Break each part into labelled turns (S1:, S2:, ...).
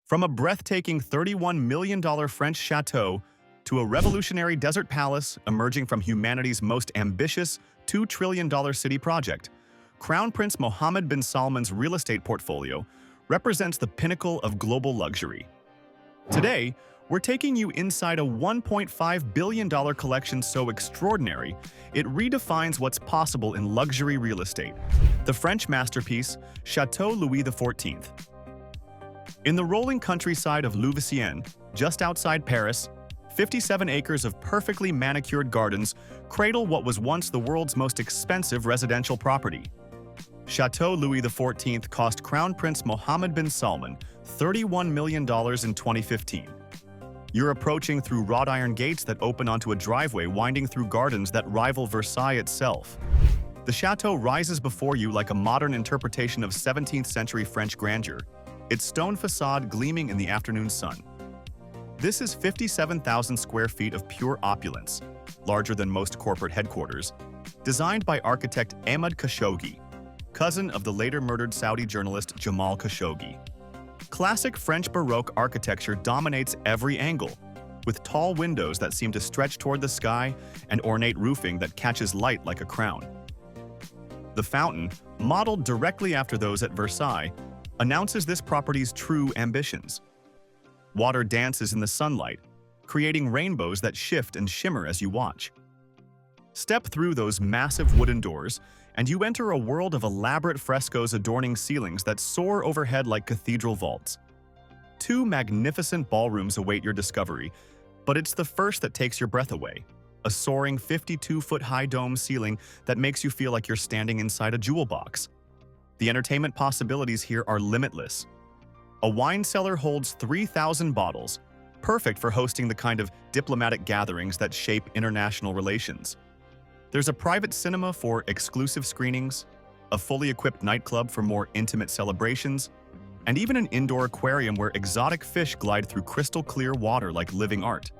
S1: From a breathtaking $31 million French chateau to a revolutionary desert palace emerging from humanity's most ambitious $2 trillion city project, Crown Prince Mohammed bin Salman's real estate portfolio represents the pinnacle of global luxury. Today, we're taking you inside a $1.5 billion collection so extraordinary, it redefines what's possible in luxury real estate. The French masterpiece, Chateau Louis XIV. In the rolling countryside of Louveciennes, just outside Paris, 57 acres of perfectly manicured gardens cradle what was once the world's most expensive residential property. Chateau Louis XIV cost Crown Prince Mohammed bin Salman $31 million in 2015. You're approaching through wrought iron gates that open onto a driveway winding through gardens that rival Versailles itself. The chateau rises before you like a modern interpretation of 17th century French grandeur, its stone facade gleaming in the afternoon sun. This is 57,000 square feet of pure opulence, larger than most corporate headquarters, designed by architect Ahmed Khashoggi, cousin of the later murdered Saudi journalist Jamal Khashoggi. Classic French Baroque architecture dominates every angle, with tall windows that seem to stretch toward the sky and ornate roofing that catches light like a crown. The fountain, modeled directly after those at Versailles, announces this property's true ambitions. Water dances in the sunlight, creating rainbows that shift and shimmer as you watch. Step through those massive wooden doors, and you enter a world of elaborate frescoes adorning ceilings that soar overhead like cathedral vaults. Two magnificent ballrooms await your discovery, but it's the first that takes your breath away. A soaring 52-foot-high dome ceiling that makes you feel like you're standing inside a jewel box. The entertainment possibilities here are limitless. A wine cellar holds 3,000 bottles, perfect for hosting the kind of diplomatic gatherings that shape international relations. There's a private cinema for exclusive screenings, a fully equipped nightclub for more intimate celebrations, and even an indoor aquarium where exotic fish glide through crystal-clear water like living art.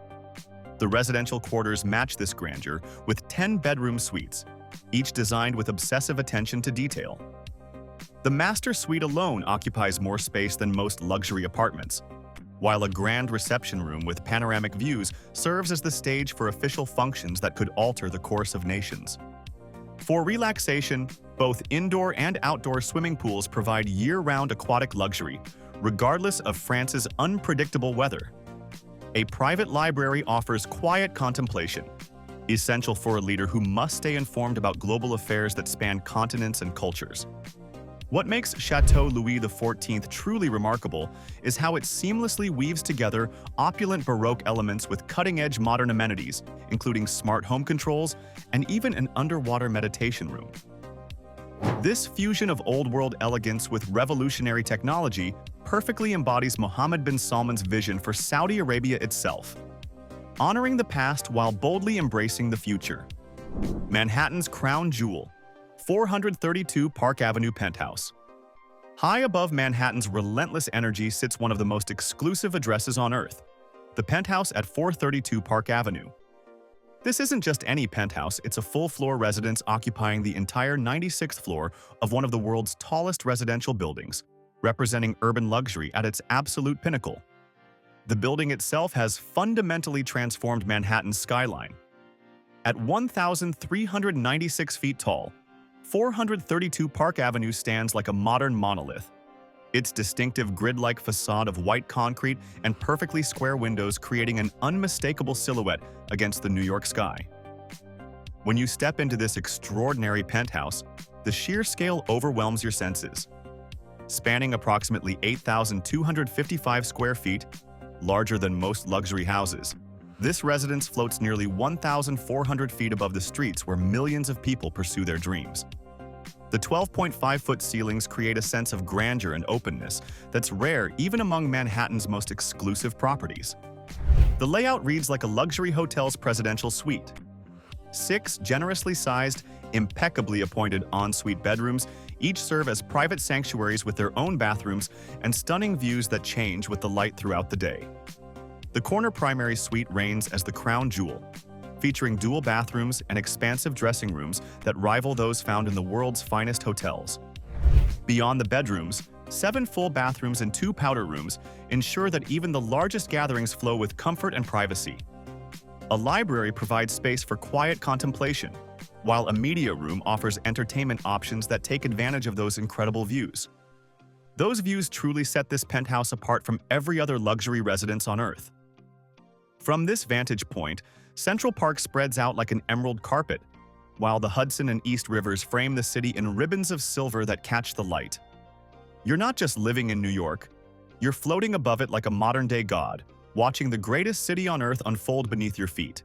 S1: The residential quarters match this grandeur with 10 bedroom suites, each designed with obsessive attention to detail. The master suite alone occupies more space than most luxury apartments, while a grand reception room with panoramic views serves as the stage for official functions that could alter the course of nations. For relaxation, both indoor and outdoor swimming pools provide year-round aquatic luxury, regardless of France's unpredictable weather. A private library offers quiet contemplation, essential for a leader who must stay informed about global affairs that span continents and cultures. What makes Chateau Louis XIV truly remarkable is how it seamlessly weaves together opulent Baroque elements with cutting-edge modern amenities, including smart home controls and even an underwater meditation room. This fusion of old-world elegance with revolutionary technology perfectly embodies Mohammed bin Salman's vision for Saudi Arabia itself, honoring the past while boldly embracing the future. Manhattan's crown jewel, 432 Park Avenue penthouse. High above Manhattan's relentless energy sits one of the most exclusive addresses on Earth, the penthouse at 432 Park Avenue. This isn't just any penthouse, it's a full-floor residence occupying the entire 96th floor of one of the world's tallest residential buildings, representing urban luxury at its absolute pinnacle. The building itself has fundamentally transformed Manhattan's skyline. At 1,396 feet tall, 432 Park Avenue stands like a modern monolith. Its distinctive grid-like facade of white concrete and perfectly square windows creating an unmistakable silhouette against the New York sky. When you step into this extraordinary penthouse, the sheer scale overwhelms your senses. Spanning approximately 8,255 square feet, larger than most luxury houses, this residence floats nearly 1,400 feet above the streets where millions of people pursue their dreams. The 12.5-foot ceilings create a sense of grandeur and openness that's rare even among Manhattan's most exclusive properties. The layout reads like a luxury hotel's presidential suite. 6 generously sized, impeccably appointed en-suite bedrooms each serve as private sanctuaries with their own bathrooms and stunning views that change with the light throughout the day. The corner primary suite reigns as the crown jewel, featuring dual bathrooms and expansive dressing rooms that rival those found in the world's finest hotels. Beyond the bedrooms, 7 full bathrooms and 2 powder rooms ensure that even the largest gatherings flow with comfort and privacy. A library provides space for quiet contemplation, while a media room offers entertainment options that take advantage of those incredible views. Those views truly set this penthouse apart from every other luxury residence on Earth. From this vantage point, Central Park spreads out like an emerald carpet, while the Hudson and East Rivers frame the city in ribbons of silver that catch the light. You're not just living in New York, you're floating above it like a modern-day god, watching the greatest city on Earth unfold beneath your feet.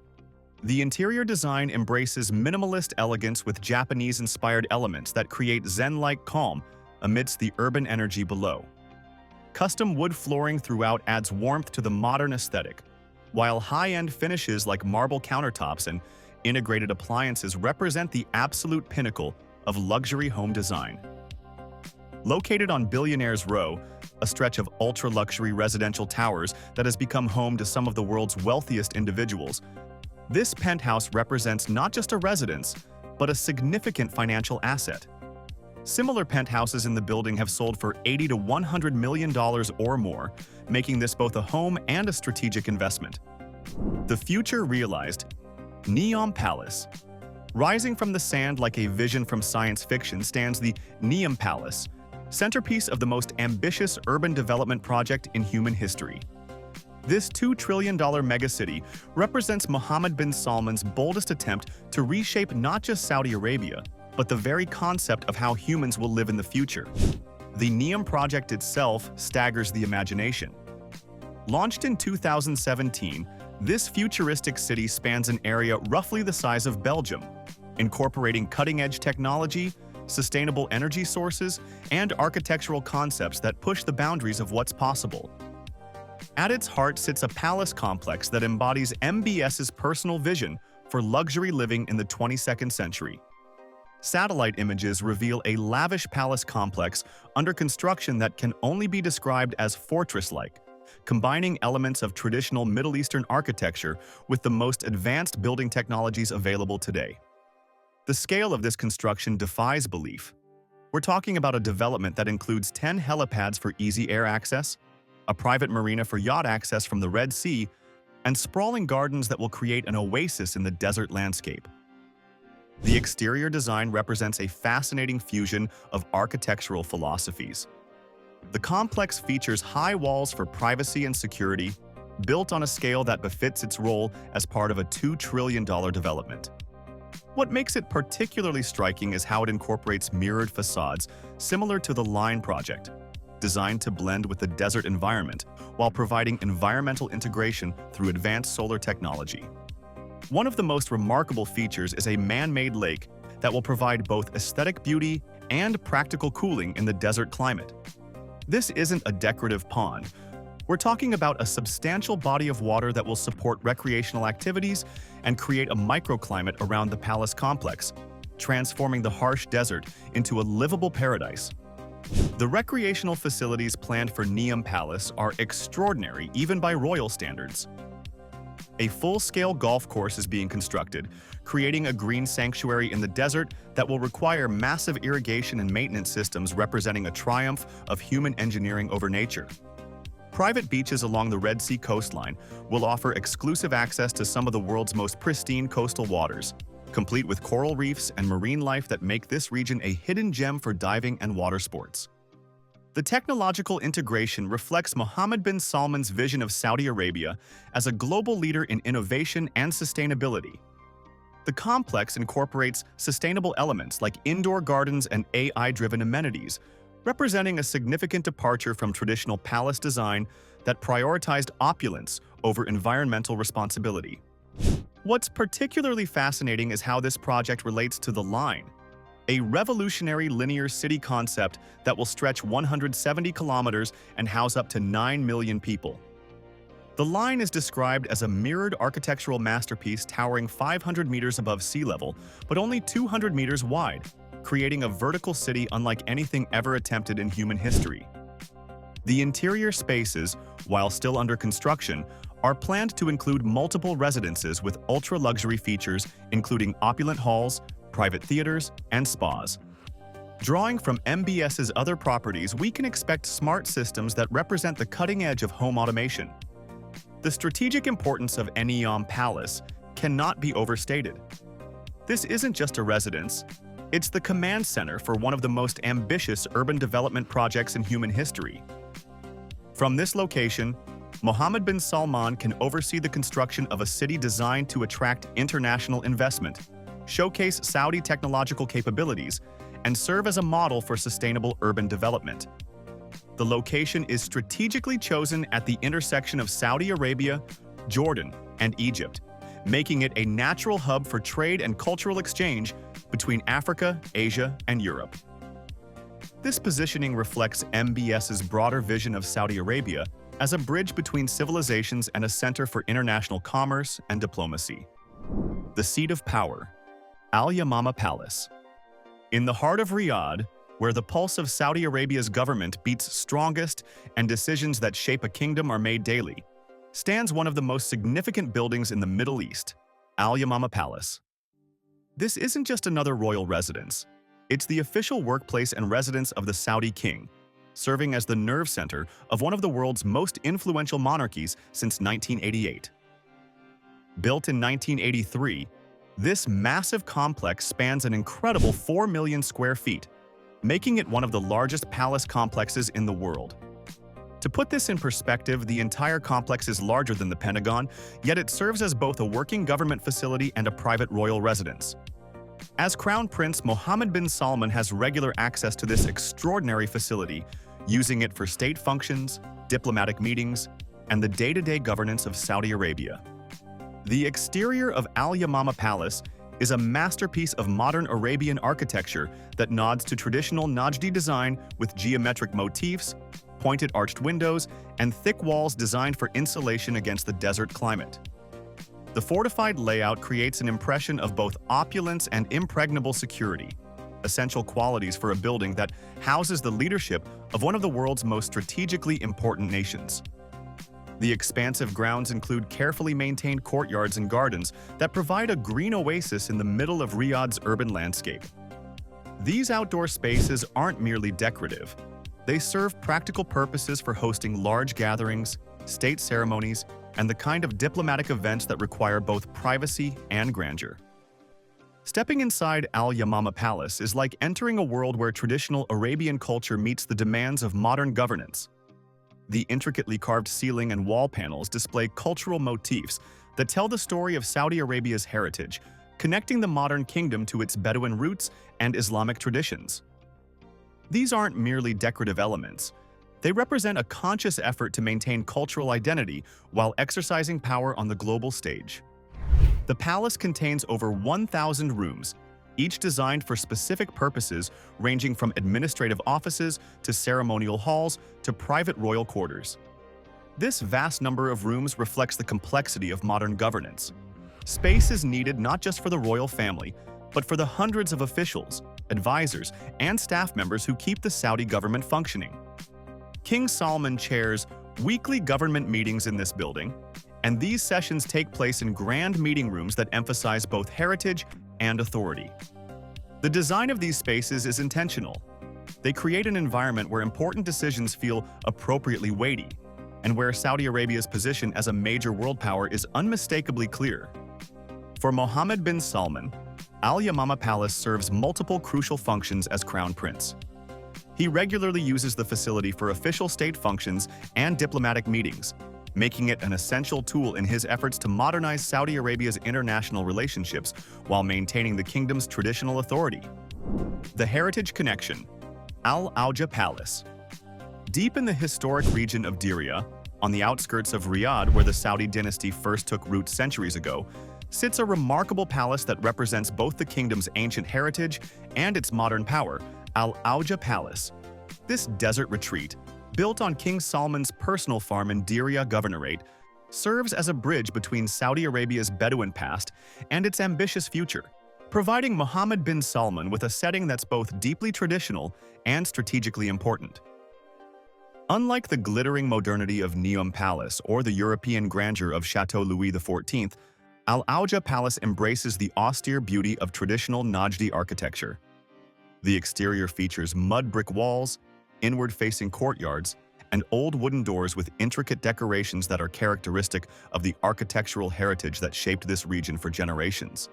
S1: The interior design embraces minimalist elegance with Japanese-inspired elements that create zen-like calm amidst the urban energy below. Custom wood flooring throughout adds warmth to the modern aesthetic, while high-end finishes like marble countertops and integrated appliances represent the absolute pinnacle of luxury home design. Located on Billionaire's Row, a stretch of ultra-luxury residential towers that has become home to some of the world's wealthiest individuals, this penthouse represents not just a residence, but a significant financial asset. Similar penthouses in the building have sold for $80 to $100 million or more, making this both a home and a strategic investment. The future realized. Neom Palace. Rising from the sand like a vision from science fiction stands the Neom Palace, centerpiece of the most ambitious urban development project in human history. This $2 trillion megacity represents Mohammed bin Salman's boldest attempt to reshape not just Saudi Arabia, but the very concept of how humans will live in the future. The Neom project itself staggers the imagination. Launched in 2017, this futuristic city spans an area roughly the size of Belgium, incorporating cutting-edge technology, sustainable energy sources, and architectural concepts that push the boundaries of what's possible. At its heart sits a palace complex that embodies MBS's personal vision for luxury living in the 22nd century. Satellite images reveal a lavish palace complex under construction that can only be described as fortress-like, combining elements of traditional Middle Eastern architecture with the most advanced building technologies available today. The scale of this construction defies belief. We're talking about a development that includes 10 helipads for easy air access, a private marina for yacht access from the Red Sea, and sprawling gardens that will create an oasis in the desert landscape. The exterior design represents a fascinating fusion of architectural philosophies. The complex features high walls for privacy and security, built on a scale that befits its role as part of a $2 trillion development. What makes it particularly striking is how it incorporates mirrored facades similar to the Line project, designed to blend with the desert environment while providing environmental integration through advanced solar technology. One of the most remarkable features is a man-made lake that will provide both aesthetic beauty and practical cooling in the desert climate. This isn't a decorative pond. We're talking about a substantial body of water that will support recreational activities and create a microclimate around the palace complex, transforming the harsh desert into a livable paradise. The recreational facilities planned for Neom Palace are extraordinary even by royal standards. A full-scale golf course is being constructed, creating a green sanctuary in the desert that will require massive irrigation and maintenance systems representing a triumph of human engineering over nature. Private beaches along the Red Sea coastline will offer exclusive access to some of the world's most pristine coastal waters, complete with coral reefs and marine life that make this region a hidden gem for diving and water sports. The technological integration reflects Mohammed bin Salman's vision of Saudi Arabia as a global leader in innovation and sustainability. The complex incorporates sustainable elements like indoor gardens and AI-driven amenities, representing a significant departure from traditional palace design that prioritized opulence over environmental responsibility. What's particularly fascinating is how this project relates to the Line, a revolutionary linear city concept that will stretch 170 kilometers and house up to 9 million people. The Line is described as a mirrored architectural masterpiece towering 500 meters above sea level, but only 200 meters wide, creating a vertical city unlike anything ever attempted in human history. The interior spaces, while still under construction, are planned to include multiple residences with ultra-luxury features including opulent halls, private theaters, and spas. Drawing from MBS's other properties, we can expect smart systems that represent the cutting edge of home automation. The strategic importance of Neom Palace cannot be overstated. This isn't just a residence, it's the command center for one of the most ambitious urban development projects in human history. From this location, Mohammed bin Salman can oversee the construction of a city designed to attract international investment, showcase Saudi technological capabilities, and serve as a model for sustainable urban development. The location is strategically chosen at the intersection of Saudi Arabia, Jordan, and Egypt, making it a natural hub for trade and cultural exchange between Africa, Asia, and Europe. This positioning reflects MBS's broader vision of Saudi Arabia as a bridge between civilizations and a center for international commerce and diplomacy. The seat of power, Al Yamama Palace. In the heart of Riyadh, where the pulse of Saudi Arabia's government beats strongest and decisions that shape a kingdom are made daily, stands one of the most significant buildings in the Middle East, Al Yamama Palace. This isn't just another royal residence. It's the official workplace and residence of the Saudi king, serving as the nerve center of one of the world's most influential monarchies since 1988. Built in 1983, this massive complex spans an incredible 4 million square feet, making it one of the largest palace complexes in the world. To put this in perspective, the entire complex is larger than the Pentagon, yet it serves as both a working government facility and a private royal residence. As Crown Prince, Mohammed bin Salman has regular access to this extraordinary facility, using it for state functions, diplomatic meetings, and the day-to-day governance of Saudi Arabia. The exterior of Al Yamama Palace is a masterpiece of modern Arabian architecture that nods to traditional Najdi design with geometric motifs, pointed arched windows, and thick walls designed for insulation against the desert climate. The fortified layout creates an impression of both opulence and impregnable security, essential qualities for a building that houses the leadership of one of the world's most strategically important nations. The expansive grounds include carefully maintained courtyards and gardens that provide a green oasis in the middle of Riyadh's urban landscape. These outdoor spaces aren't merely decorative. They serve practical purposes for hosting large gatherings, state ceremonies, and the kind of diplomatic events that require both privacy and grandeur. Stepping inside Al Yamama Palace is like entering a world where traditional Arabian culture meets the demands of modern governance. The intricately carved ceiling and wall panels display cultural motifs that tell the story of Saudi Arabia's heritage, connecting the modern kingdom to its Bedouin roots and Islamic traditions. These aren't merely decorative elements. They represent a conscious effort to maintain cultural identity while exercising power on the global stage. The palace contains over 1,000 rooms, each designed for specific purposes ranging from administrative offices to ceremonial halls to private royal quarters. This vast number of rooms reflects the complexity of modern governance. Space is needed not just for the royal family, but for the hundreds of officials, advisors, and staff members who keep the Saudi government functioning. King Salman chairs weekly government meetings in this building, and these sessions take place in grand meeting rooms that emphasize both heritage and authority. The design of these spaces is intentional. They create an environment where important decisions feel appropriately weighty, and where Saudi Arabia's position as a major world power is unmistakably clear. For Mohammed bin Salman, Al Yamama Palace serves multiple crucial functions as Crown Prince. He regularly uses the facility for official state functions and diplomatic meetings, making it an essential tool in his efforts to modernize Saudi Arabia's international relationships while maintaining the kingdom's traditional authority. The Heritage Connection, Al Auja Palace. Deep in the historic region of Diriyah, on the outskirts of Riyadh where the Saudi dynasty first took root centuries ago, sits a remarkable palace that represents both the kingdom's ancient heritage and its modern power, Al Auja Palace. This desert retreat, built on King Salman's personal farm in Diriyah Governorate, serves as a bridge between Saudi Arabia's Bedouin past and its ambitious future, providing Mohammed bin Salman with a setting that's both deeply traditional and strategically important. Unlike the glittering modernity of Neom Palace or the European grandeur of Chateau Louis XIV, Al Auja Palace embraces the austere beauty of traditional Najdi architecture. The exterior features mud brick walls, inward-facing courtyards, and old wooden doors with intricate decorations that are characteristic of the architectural heritage that shaped this region for generations.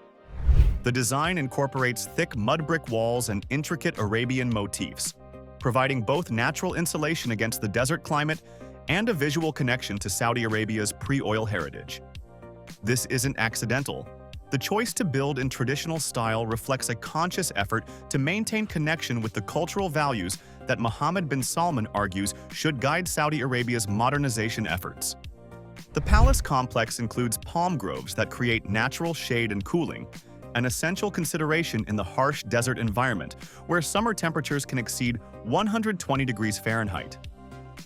S1: The design incorporates thick mud brick walls and intricate Arabian motifs, providing both natural insulation against the desert climate and a visual connection to Saudi Arabia's pre-oil heritage. This isn't accidental. The choice to build in traditional style reflects a conscious effort to maintain connection with the cultural values that Mohammed bin Salman argues should guide Saudi Arabia's modernization efforts. The palace complex includes palm groves that create natural shade and cooling, an essential consideration in the harsh desert environment where summer temperatures can exceed 120 degrees Fahrenheit.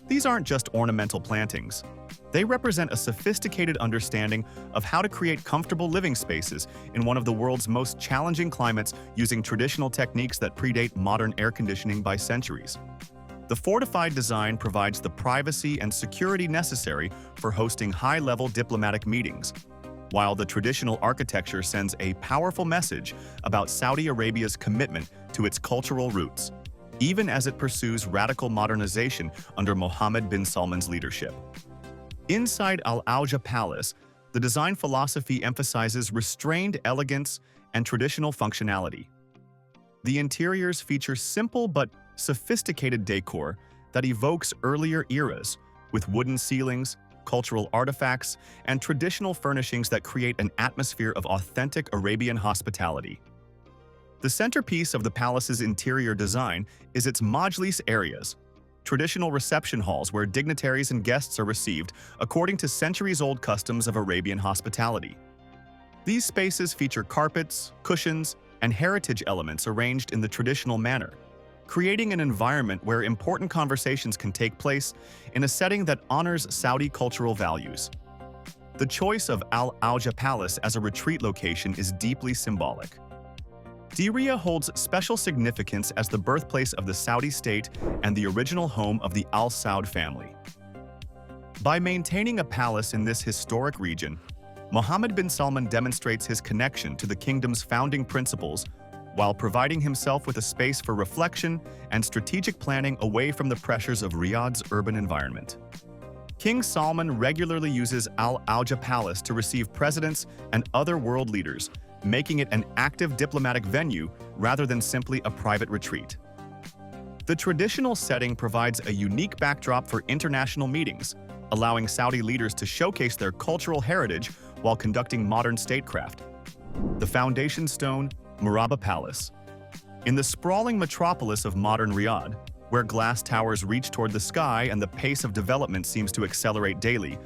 S1: These aren't just ornamental plantings. They represent a sophisticated understanding of how to create comfortable living spaces in one of the world's most challenging climates using traditional techniques that predate modern air conditioning by centuries. The fortified design provides the privacy and security necessary for hosting high-level diplomatic meetings, while the traditional architecture sends a powerful message about Saudi Arabia's commitment to its cultural roots, even as it pursues radical modernization under Mohammed bin Salman's leadership. Inside Al Auja Palace, the design philosophy emphasizes restrained elegance and traditional functionality. The interiors feature simple but sophisticated decor that evokes earlier eras, with wooden ceilings, cultural artifacts, and traditional furnishings that create an atmosphere of authentic Arabian hospitality. The centerpiece of the palace's interior design is its majlis areas, traditional reception halls where dignitaries and guests are received according to centuries-old customs of Arabian hospitality. These spaces feature carpets, cushions, and heritage elements arranged in the traditional manner, creating an environment where important conversations can take place in a setting that honors Saudi cultural values. The choice of Al Auja Palace as a retreat location is deeply symbolic. Diriyah holds special significance as the birthplace of the Saudi state and the original home of the Al Saud family. By maintaining a palace in this historic region, Mohammed bin Salman demonstrates his connection to the kingdom's founding principles while providing himself with a space for reflection and strategic planning away from the pressures of Riyadh's urban environment. King Salman regularly uses Al Auja Palace to receive presidents and other world leaders, making it an active diplomatic venue rather than simply a private retreat. The traditional setting provides a unique backdrop for international meetings, allowing Saudi leaders to showcase their cultural heritage while conducting modern statecraft. The foundation stone, Murabba Palace. In the sprawling metropolis of modern Riyadh, where glass towers reach toward the sky and the pace of development seems to accelerate daily,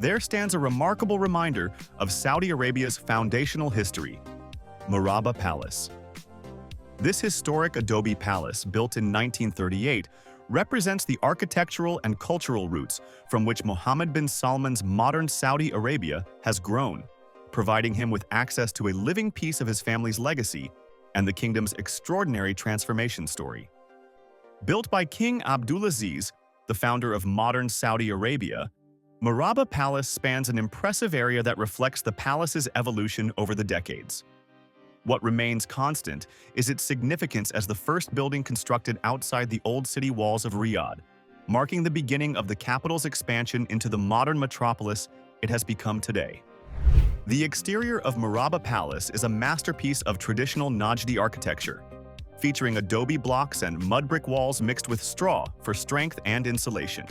S1: there stands a remarkable reminder of Saudi Arabia's foundational history, Murabba Palace. This historic adobe palace, built in 1938, represents the architectural and cultural roots from which Mohammed bin Salman's modern Saudi Arabia has grown, providing him with access to a living piece of his family's legacy and the kingdom's extraordinary transformation story. Built by King Abdulaziz, the founder of modern Saudi Arabia, Murabba Palace spans an impressive area that reflects the palace's evolution over the decades. What remains constant is its significance as the first building constructed outside the old city walls of Riyadh, marking the beginning of the capital's expansion into the modern metropolis it has become today. The exterior of Murabba Palace is a masterpiece of traditional Najdi architecture, featuring adobe blocks and mud brick walls mixed with straw for strength and insulation.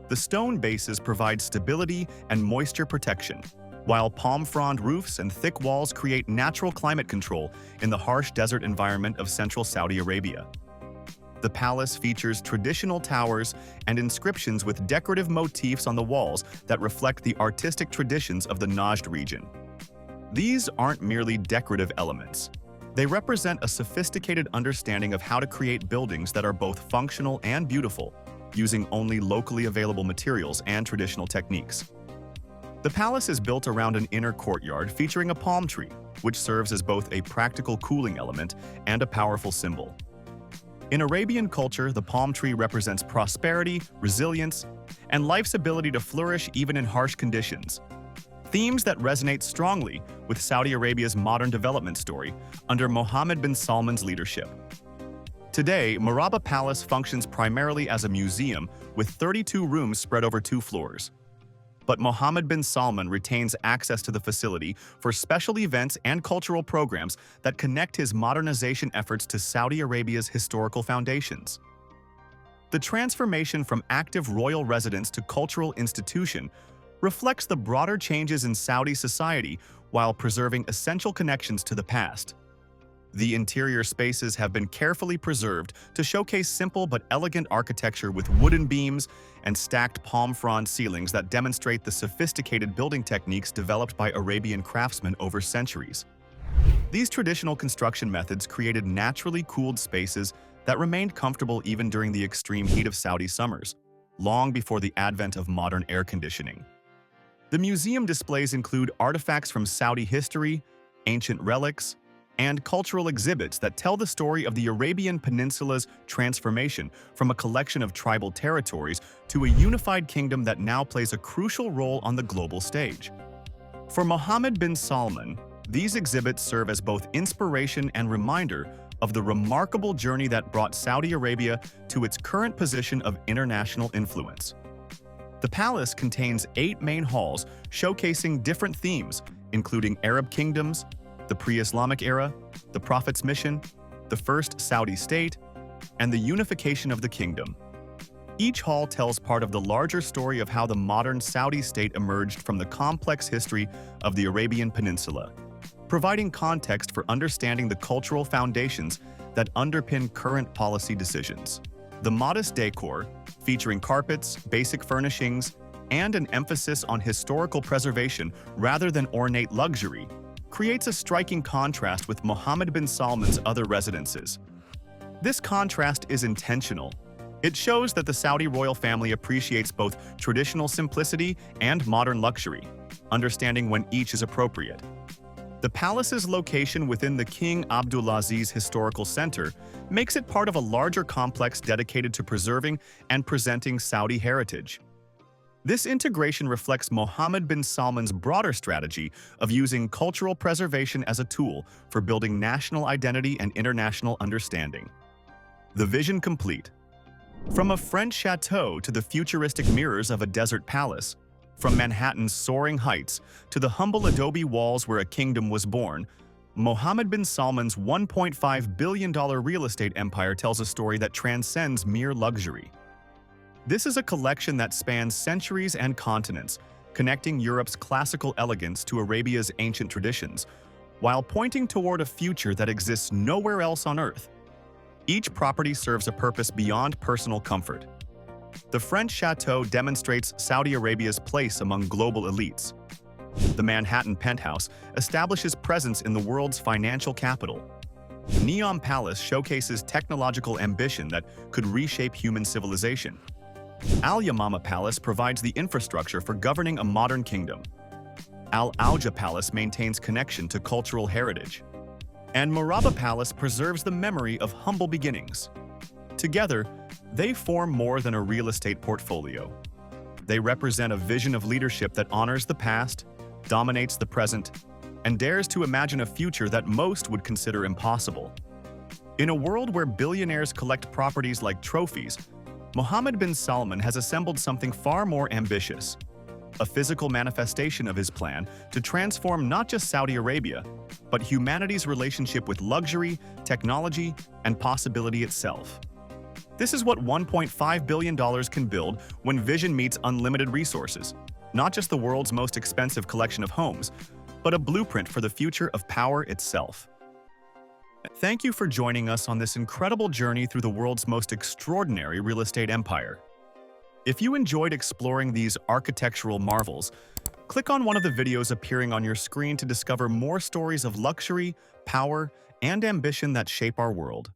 S1: The stone bases provide stability and moisture protection, while palm frond roofs and thick walls create natural climate control in the harsh desert environment of central Saudi Arabia. The palace features traditional towers and inscriptions with decorative motifs on the walls that reflect the artistic traditions of the Najd region. These aren't merely decorative elements. They represent a sophisticated understanding of how to create buildings that are both functional and beautiful, using only locally available materials and traditional techniques. The palace is built around an inner courtyard featuring a palm tree, which serves as both a practical cooling element and a powerful symbol. In Arabian culture, the palm tree represents prosperity, resilience, and life's ability to flourish even in harsh conditions. Themes that resonate strongly with Saudi Arabia's modern development story under Mohammed bin Salman's leadership. Today, Murabba Palace functions primarily as a museum with 32 rooms spread over 2 floors. But Mohammed bin Salman retains access to the facility for special events and cultural programs that connect his modernization efforts to Saudi Arabia's historical foundations. The transformation from active royal residence to cultural institution reflects the broader changes in Saudi society while preserving essential connections to the past. The interior spaces have been carefully preserved to showcase simple but elegant architecture with wooden beams and stacked palm frond ceilings that demonstrate the sophisticated building techniques developed by Arabian craftsmen over centuries. These traditional construction methods created naturally cooled spaces that remained comfortable even during the extreme heat of Saudi summers, long before the advent of modern air conditioning. The museum displays include artifacts from Saudi history, ancient relics, and cultural exhibits that tell the story of the Arabian Peninsula's transformation from a collection of tribal territories to a unified kingdom that now plays a crucial role on the global stage. For Mohammed bin Salman, these exhibits serve as both inspiration and reminder of the remarkable journey that brought Saudi Arabia to its current position of international influence. The palace contains 8 main halls showcasing different themes, including Arab kingdoms, the pre-Islamic era, the Prophet's mission, the first Saudi state, and the unification of the kingdom. Each hall tells part of the larger story of how the modern Saudi state emerged from the complex history of the Arabian Peninsula, providing context for understanding the cultural foundations that underpin current policy decisions. The modest decor, featuring carpets, basic furnishings, and an emphasis on historical preservation rather than ornate luxury, creates a striking contrast with Mohammed bin Salman's other residences. This contrast is intentional. It shows that the Saudi royal family appreciates both traditional simplicity and modern luxury, understanding when each is appropriate. The palace's location within the King Abdulaziz Historical Center makes it part of a larger complex dedicated to preserving and presenting Saudi heritage. This integration reflects Mohammed bin Salman's broader strategy of using cultural preservation as a tool for building national identity and international understanding. The vision complete. From a French chateau to the futuristic mirrors of a desert palace, from Manhattan's soaring heights to the humble adobe walls where a kingdom was born, Mohammed bin Salman's $1.5 billion real estate empire tells a story that transcends mere luxury. This is a collection that spans centuries and continents, connecting Europe's classical elegance to Arabia's ancient traditions, while pointing toward a future that exists nowhere else on Earth. Each property serves a purpose beyond personal comfort. The French chateau demonstrates Saudi Arabia's place among global elites. The Manhattan penthouse establishes presence in the world's financial capital. Neom Palace showcases technological ambition that could reshape human civilization. Al Yamama Palace provides the infrastructure for governing a modern kingdom. Al Auja Palace maintains connection to cultural heritage. And Murabba Palace preserves the memory of humble beginnings. Together, they form more than a real estate portfolio. They represent a vision of leadership that honors the past, dominates the present, and dares to imagine a future that most would consider impossible. In a world where billionaires collect properties like trophies, Mohammed bin Salman has assembled something far more ambitious, a physical manifestation of his plan to transform not just Saudi Arabia, but humanity's relationship with luxury, technology, and possibility itself. This is what $1.5 billion can build when vision meets unlimited resources, not just the world's most expensive collection of homes, but a blueprint for the future of power itself. Thank you for joining us on this incredible journey through the world's most extraordinary real estate empire. If you enjoyed exploring these architectural marvels, click on one of the videos appearing on your screen to discover more stories of luxury, power, and ambition that shape our world.